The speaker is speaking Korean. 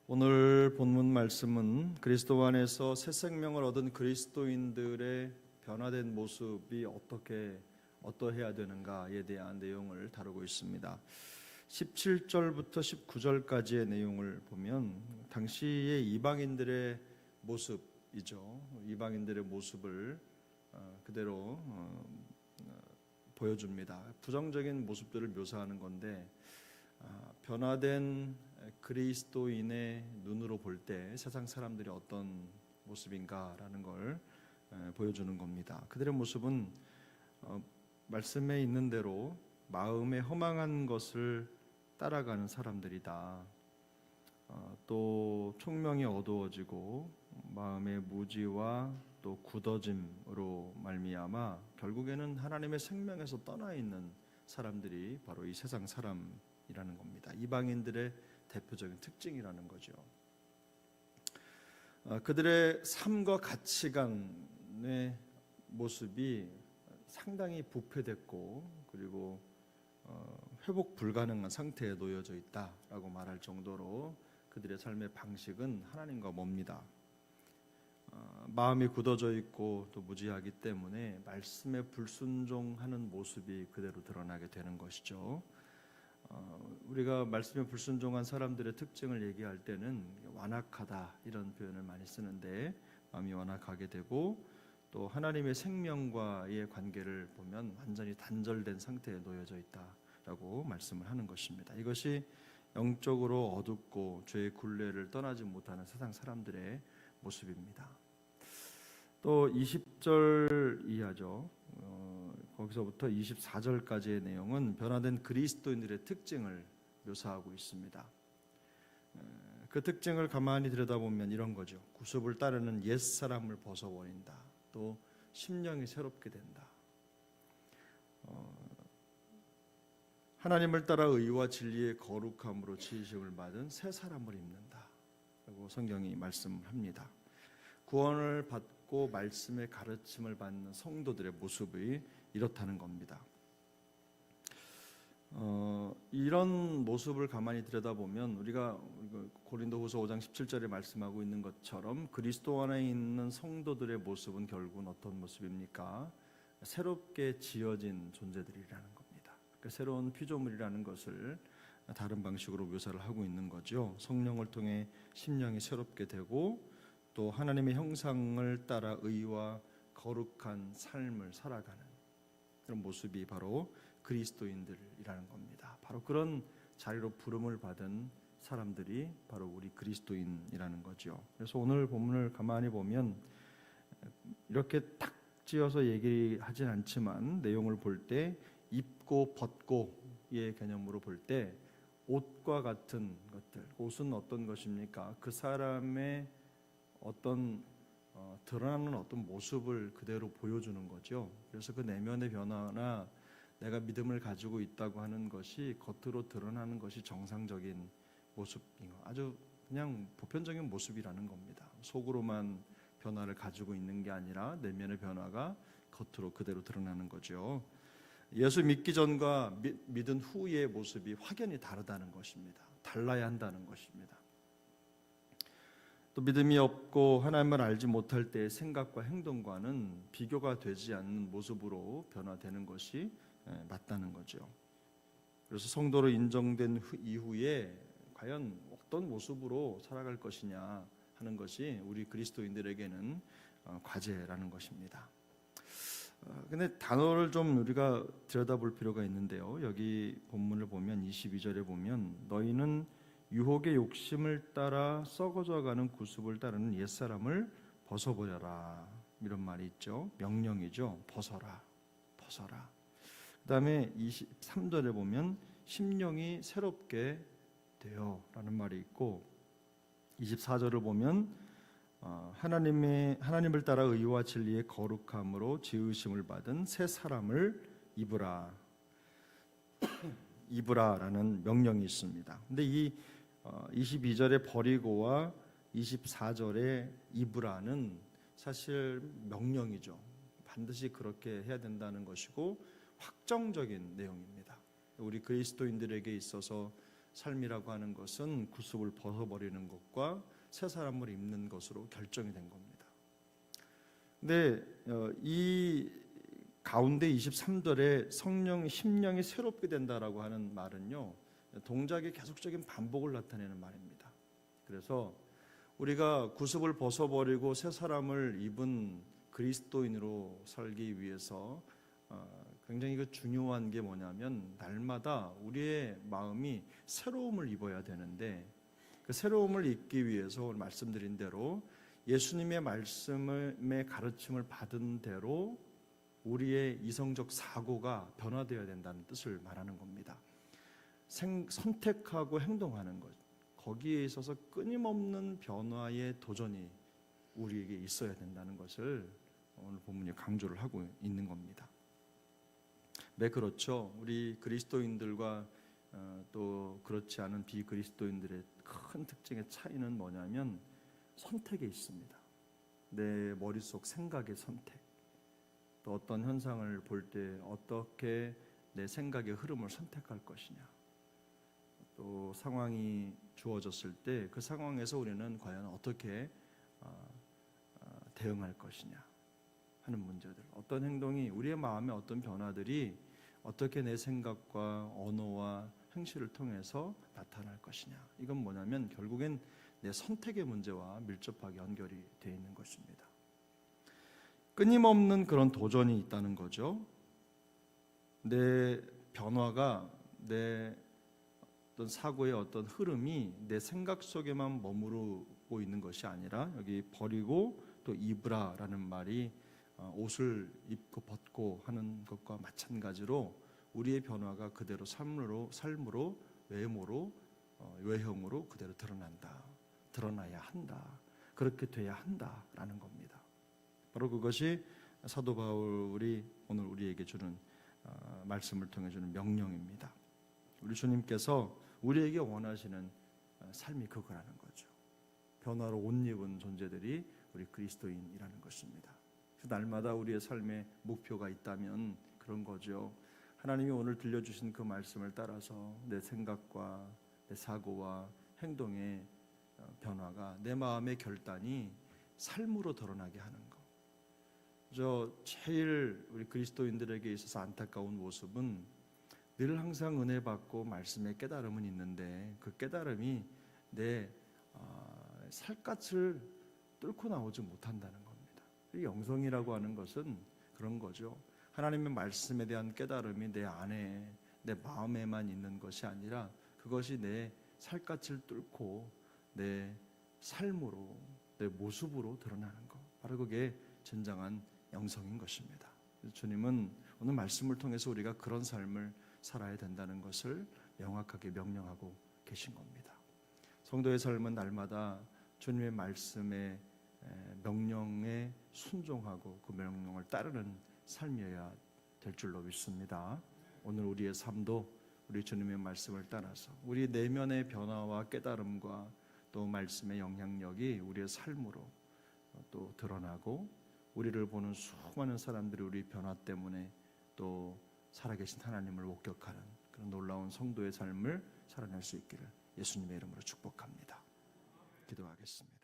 오늘 본문 말씀은 그리스도 안에서 새 생명을 얻은 그리스도인들의 변화된 모습이 어떠해야 되는가에 대한 내용을 다루고 있습니다. 17절부터 19절까지의 내용을 보면 당시의 이방인들의 모습이죠. 이방인들의 모습을 그대로 보여줍니다. 부정적인 모습들을 묘사하는 건데 변화된 그리스도인의 눈으로 볼 때 세상 사람들이 어떤 모습인가라는 걸 보여주는 겁니다. 그들의 모습은 말씀에 있는 대로 마음에 허망한 것을 따라가는 사람들이다. 또 총명이 어두워지고 마음의 무지와 또 굳어짐으로 말미암아 결국에는 하나님의 생명에서 떠나 있는 사람들이 바로 이 세상 사람이라는 겁니다. 이방인들의 대표적인 특징이라는 거죠. 그들의 삶과 가치관의 모습이 상당히 부패됐고 그리고 회복 불가능한 상태에 놓여져 있다라고 말할 정도로 그들의 삶의 방식은 하나님과 멉니다. 마음이 굳어져 있고 또 무지하기 때문에 말씀에 불순종하는 모습이 그대로 드러나게 되는 것이죠. 우리가 말씀에 불순종한 사람들의 특징을 얘기할 때는 완악하다 이런 표현을 많이 쓰는데 마음이 완악하게 되고 또 하나님의 생명과의 관계를 보면 완전히 단절된 상태에 놓여져 있다라고 말씀을 하는 것입니다. 이것이 영적으로 어둡고 죄의 굴레를 떠나지 못하는 세상 사람들의 모습입니다. 또 20절 이하죠. 거기서부터 24절까지의 내용은 변화된 그리스도인들의 특징을 묘사하고 있습니다. 그 특징을 가만히 들여다보면 이런 거죠. 구습을 따르는 옛사람을 벗어버린다. 또 심령이 새롭게 된다. 하나님을 따라 의와 진리의 거룩함으로 지으심을 받은 새 사람을 입는다 라고 성경이 말씀합니다. 구원을 받고 말씀의 가르침을 받는 성도들의 모습이 이렇다는 겁니다. 이런 모습을 가만히 들여다보면 우리가 고린도후서 5장 17절에 말씀하고 있는 것처럼 그리스도 안에 있는 성도들의 모습은 결국은 어떤 모습입니까? 새롭게 지어진 존재들이라는 겁니다. 그러니까 새로운 피조물이라는 것을 다른 방식으로 묘사를 하고 있는 거죠. 성령을 통해 심령이 새롭게 되고 또 하나님의 형상을 따라 의와 거룩한 삶을 살아가는 그런 모습이 바로 그리스도인들이라는 겁니다. 바로 그런 자리로 부름을 받은 사람들이 바로 우리 그리스도인이라는 거죠. 그래서 오늘 본문을 가만히 보면 이렇게 딱 지어서 얘기하진 않지만 내용을 볼 때 입고 벗고의 개념으로 볼 때 옷과 같은 것들, 옷은 어떤 것입니까? 그 사람의 어떤 드러나는 어떤 모습을 그대로 보여주는 거죠. 그래서 그 내면의 변화나 내가 믿음을 가지고 있다고 하는 것이 겉으로 드러나는 것이 정상적인 모습인 거, 아주 그냥 보편적인 모습이라는 겁니다. 속으로만 변화를 가지고 있는 게 아니라 내면의 변화가 겉으로 그대로 드러나는 거죠. 예수 믿기 전과 믿은 후의 모습이 확연히 다르다는 것입니다. 달라야 한다는 것입니다. 또 믿음이 없고 하나님을 알지 못할 때의 생각과 행동과는 비교가 되지 않는 모습으로 변화되는 것이 맞다는 거죠. 그래서 성도로 인정된 이후에 과연 어떤 모습으로 살아갈 것이냐 하는 것이 우리 그리스도인들에게는 과제라는 것입니다. 근데 단어를 좀 우리가 들여다볼 필요가 있는데요. 여기 본문을 보면 22절에 보면 너희는 유혹의 욕심을 따라 썩어져가는 구습을 따르는 옛사람을 벗어버려라 이런 말이 있죠. 명령이죠. 벗어라. 그 다음에 23절에 보면 심령이 새롭게 되어 라는 말이 있고 24절을 보면 하나님을 따라 의와 진리의 거룩함으로 지으심을 받은 새 사람을 입으라라는 명령이 있습니다. 근데 이 22절의 버리고와 24절의 입으라는 사실 명령이죠. 반드시 그렇게 해야 된다는 것이고 확정적인 내용입니다. 우리 그리스도인들에게 있어서 삶이라고 하는 것은 구습을 벗어버리는 것과 새 사람을 입는 것으로 결정이 된 겁니다. 근데 이 가운데 23절에 성령 심령이 새롭게 된다라고 하는 말은요, 동작의 계속적인 반복을 나타내는 말입니다. 그래서 우리가 구습을 벗어버리고 새 사람을 입은 그리스도인으로 살기 위해서 굉장히 중요한 게 뭐냐면 날마다 우리의 마음이 새로움을 입어야 되는데, 그 새로움을 입기 위해서 오늘 말씀드린 대로 예수님의 말씀의 가르침을 받은 대로 우리의 이성적 사고가 변화되어야 된다는 뜻을 말하는 겁니다. 선택하고 행동하는 것, 거기에 있어서 끊임없는 변화의 도전이 우리에게 있어야 된다는 것을 오늘 본문이 강조를 하고 있는 겁니다. 네, 그렇죠. 우리 그리스도인들과 또 그렇지 않은 비그리스도인들의 큰 특징의 차이는 뭐냐면 선택에 있습니다. 내 머릿속 생각의 선택, 또 어떤 현상을 볼 때 어떻게 내 생각의 흐름을 선택할 것이냐, 또 상황이 주어졌을 때 그 상황에서 우리는 과연 어떻게 대응할 것이냐 하는 문제들, 어떤 행동이 우리의 마음에 어떤 변화들이 어떻게 내 생각과 언어와 행실을 통해서 나타날 것이냐, 이건 뭐냐면 결국엔 내 선택의 문제와 밀접하게 연결이 되어 있는 것입니다. 끊임없는 그런 도전이 있다는 거죠. 내 변화가, 내 어떤 사고의 어떤 흐름이 내 생각 속에만 머무르고 있는 것이 아니라, 여기 버리고 또 입으라라는 말이 옷을 입고 벗고 하는 것과 마찬가지로 우리의 변화가 그대로 삶으로 외모로 외형으로 그대로 드러나야 한다, 그렇게 돼야 한다라는 겁니다. 바로 그것이 사도 바울이 오늘 우리에게 주는 말씀을 통해 주는 명령입니다. 우리 주님께서 우리에게 원하시는 삶이 그거라는 거죠. 변화로 옷 입은 존재들이 우리 그리스도인이라는 것입니다. 날마다 우리의 삶에 목표가 있다면 그런 거죠. 하나님이 오늘 들려주신 그 말씀을 따라서 내 생각과 내 사고와 행동의 변화가, 내 마음의 결단이 삶으로 드러나게 하는 것. 제일 우리 그리스도인들에게 있어서 안타까운 모습은 늘 항상 은혜 받고 말씀의 깨달음은 있는데 그 깨달음이 내 살갗을 뚫고 나오지 못한다는 겁니다. 영성이라고 하는 것은 그런 거죠. 하나님의 말씀에 대한 깨달음이 내 안에, 내 마음에만 있는 것이 아니라 그것이 내 살갗을 뚫고 내 삶으로, 내 모습으로 드러나는 것, 바로 그게 진정한 영성인 것입니다. 주님은 오늘 말씀을 통해서 우리가 그런 삶을 살아야 된다는 것을 명확하게 명령하고 계신 겁니다. 성도의 삶은 날마다 주님의 말씀에 명령에 순종하고 그 명령을 따르는 삶이어야 될 줄로 믿습니다. 오늘 우리의 삶도 우리 주님의 말씀을 따라서 우리 내면의 변화와 깨달음과 또 말씀의 영향력이 우리의 삶으로 또 드러나고, 우리를 보는 수많은 사람들이 우리 변화 때문에 또 살아계신 하나님을 목격하는 그런 놀라운 성도의 삶을 살아낼 수 있기를 예수님의 이름으로 축복합니다. 기도하겠습니다.